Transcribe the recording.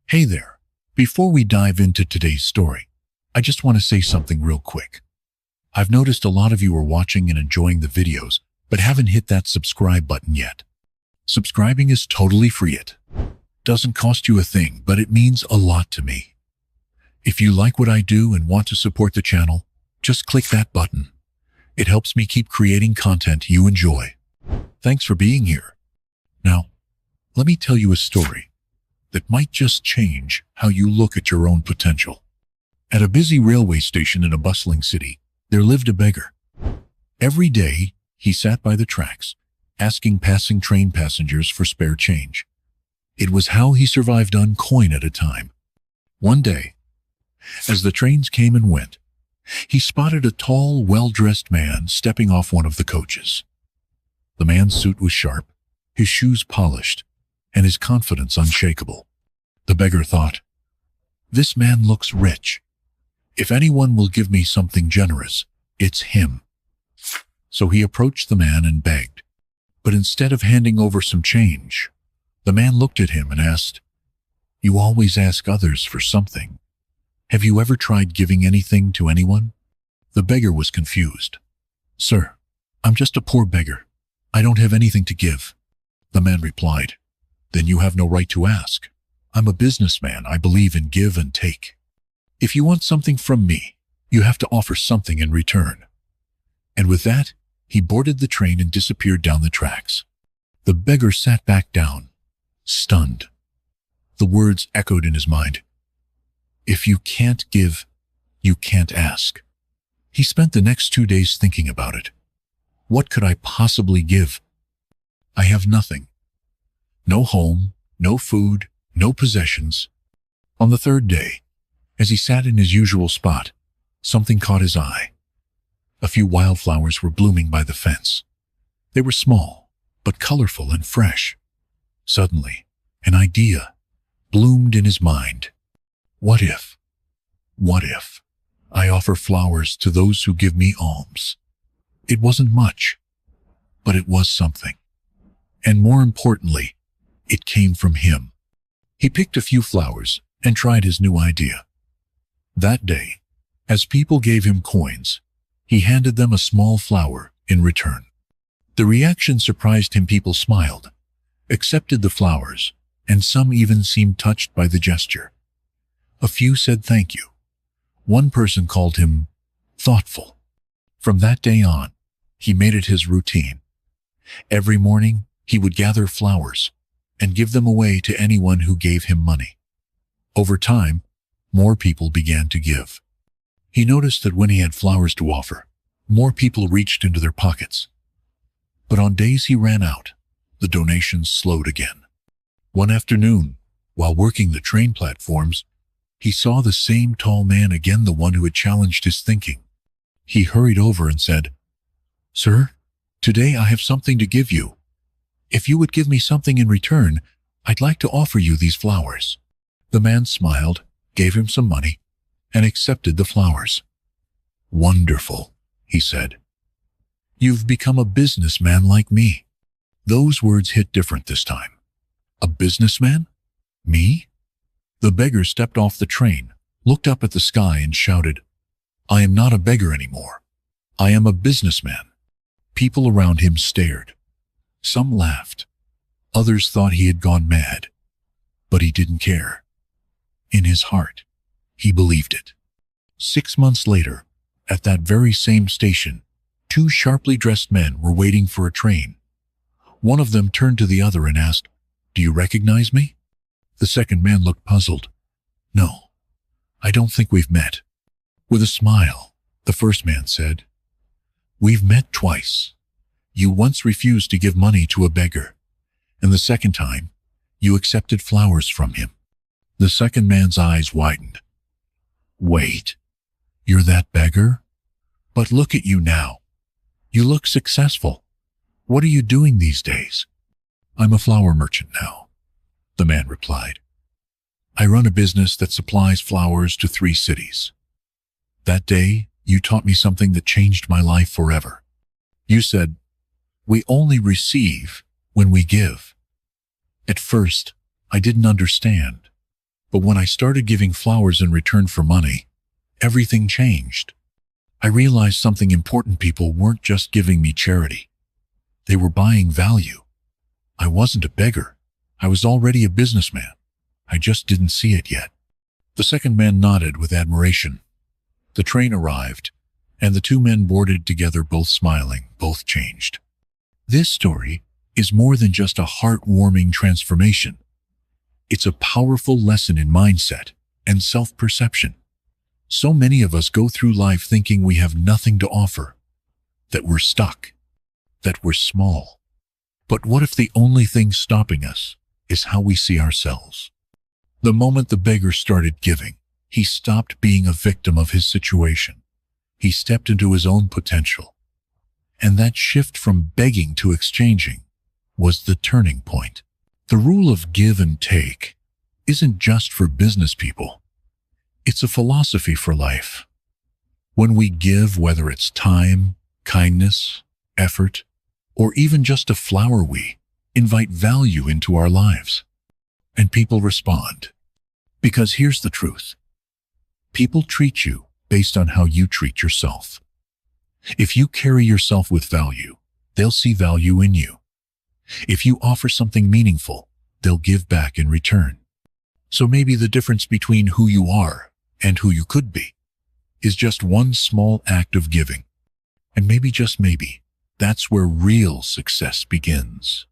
Hey there. Before we dive into today's story, I just want to say something real quick. I've noticed a lot of you are watching and enjoying the videos, but haven't hit that subscribe button yet. Subscribing is totally free. It doesn't cost you a thing, but it means a lot to me. If you like what I do and want to support the channel, just click that button. It helps me keep creating content you enjoy. Thanks for being here. Now, let me tell you a story that might just change how you look at your own potential. At a busy railway station in a bustling city, there lived a beggar. Every day, he sat by the tracks, asking passing train passengers for spare change. It was how he survived on coin at a time. One day, as the trains came and went, he spotted a tall, well-dressed man stepping off one of the coaches. The man's suit was sharp, his shoes polished, and his confidence unshakable. The beggar thought, "This man looks rich. If anyone will give me something generous, it's him." So he approached the man and begged. But instead of handing over some change, the man looked at him and asked, "You always ask others for something. Have you ever tried giving anything to anyone?" The beggar was confused. "Sir, I'm just a poor beggar. I don't have anything to give." The man replied, "Then you have no right to ask. I'm a businessman. I believe in give and take. If you want something from me, you have to offer something in return." And with that, he boarded the train and disappeared down the tracks. The beggar sat back down, stunned. The words echoed in his mind. If you can't give, you can't ask. He spent the next 2 days thinking about it. What could I possibly give? I have nothing. No home, no food, no possessions. On the third day, as he sat in his usual spot, something caught his eye. A few wildflowers were blooming by the fence. They were small, but colorful and fresh. Suddenly, an idea bloomed in his mind. What if I offer flowers to those who give me alms? It wasn't much, but it was something. And more importantly, it came from him. He picked a few flowers and tried his new idea. That day, as people gave him coins, he handed them a small flower in return. The reaction surprised him. People smiled, accepted the flowers, and some even seemed touched by the gesture. A few said thank you. One person called him thoughtful. From that day on, he made it his routine. Every morning, he would gather flowers and give them away to anyone who gave him money. Over time, more people began to give. He noticed that when he had flowers to offer, more people reached into their pockets. But on days he ran out, the donations slowed again. One afternoon, while working the train platforms, he saw the same tall man again, the one who had challenged his thinking. He hurried over and said, "Sir, today I have something to give you. If you would give me something in return, I'd like to offer you these flowers." The man smiled, gave him some money, and accepted the flowers. "Wonderful," he said. "You've become a businessman like me." Those words hit different this time. A businessman? Me? The beggar stepped off the train, looked up at the sky, and shouted, "I am not a beggar anymore. I am a businessman." People around him stared. Some laughed. Others thought he had gone mad. But he didn't care. In his heart, he believed it. 6 months later, at that very same station, 2 sharply dressed men were waiting for a train. One of them turned to the other and asked, "Do you recognize me?" The second man looked puzzled. "No, I don't think we've met." With a smile, the first man said, "We've met twice. You once refused to give money to a beggar, and the second time, you accepted flowers from him." The second man's eyes widened. "Wait, you're that beggar? But look at you now. You look successful. What are you doing these days?" "I'm a flower merchant now," the man replied. "I run a business that supplies flowers to 3 cities. That day, you taught me something that changed my life forever. You said, 'We only receive when we give.' At first, I didn't understand. But when I started giving flowers in return for money, everything changed. I realized something important. People weren't just giving me charity. They were buying value. I wasn't a beggar. I was already a businessman. I just didn't see it yet. The second man nodded with admiration. The train arrived, and the two men boarded together, both smiling, both changed. This story is more than just a heartwarming transformation. It's a powerful lesson in mindset and self-perception. So many of us go through life thinking we have nothing to offer, that we're stuck, that we're small. But what if the only thing stopping us is how we see ourselves? The moment the beggar started giving, he stopped being a victim of his situation. He stepped into his own potential. And that shift from begging to exchanging was the turning point. The rule of give and take isn't just for business people. It's a philosophy for life. When we give, whether it's time, kindness, effort, or even just a flower, we invite value into our lives. And people respond. Because here's the truth. People treat you based on how you treat yourself. If you carry yourself with value, they'll see value in you. If you offer something meaningful, they'll give back in return. So maybe the difference between who you are and who you could be is just one small act of giving. And maybe, just maybe, that's where real success begins.